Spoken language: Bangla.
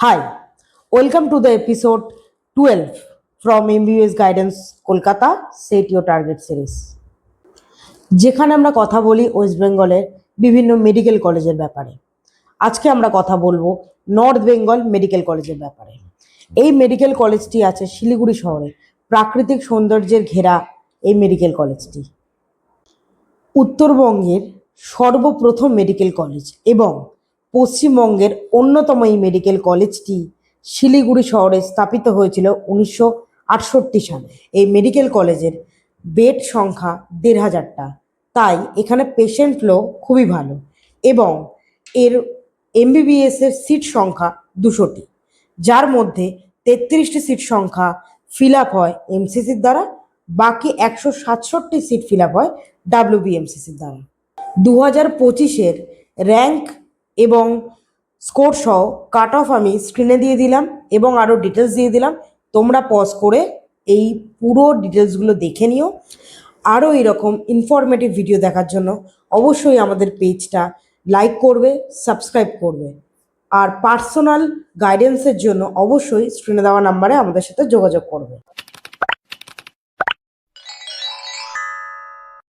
Hi, welcome to the episode 12 from MBBS Guidance Kolkata Set Your Target Series, যেখানে আমরা কথা বলি ওয়েস্ট বেঙ্গলের বিভিন্ন মেডিকেল কলেজের ব্যাপারে। আজকে আমরা কথা বলবো নর্থ বেঙ্গল মেডিকেল কলেজের ব্যাপারে। এই মেডিকেল কলেজটি আছে শিলিগুড়ি শহরে, প্রাকৃতিক সৌন্দর্যের ঘেরা এই মেডিকেল কলেজটি উত্তরবঙ্গের সর্বপ্রথম মেডিকেল কলেজ এবং পশ্চিমবঙ্গের অন্যতম এই মেডিকেল কলেজটি শিলিগুড়ি শহরে স্থাপিত হয়েছিল 1968 সালে। এই মেডিকেল কলেজের বেড সংখ্যা 1500টা, তাই এখানে পেশেন্ট ফ্লো খুবই ভালো এবং এর এমবিবিএস এর সিট সংখ্যা 200টি, যার মধ্যে 33টি সিট সংখ্যা ফিল আপ হয় এমসিসির দ্বারা, বাকি 167টি সিট ফিল আপ হয় ডাব্লিউবিএমসিসির দ্বারা। 2025-এর র্যাঙ্ক এবং স্কোর সহ কাট অফ আমি স্ক্রিনে দিয়ে দিলাম এবং আরও ডিটেলস দিয়ে দিলাম। তোমরা পজ করে এই পুরো ডিটেলসগুলো দেখে নিও। আরও এরকম ইনফরমেটিভ ভিডিও দেখার জন্য অবশ্যই আমাদের পেজটা লাইক করবে, সাবস্ক্রাইব করবে, আর পার্সোনাল গাইডেন্সের জন্য অবশ্যই স্ক্রিনে দেওয়া নাম্বারে আমাদের সাথে যোগাযোগ করবে।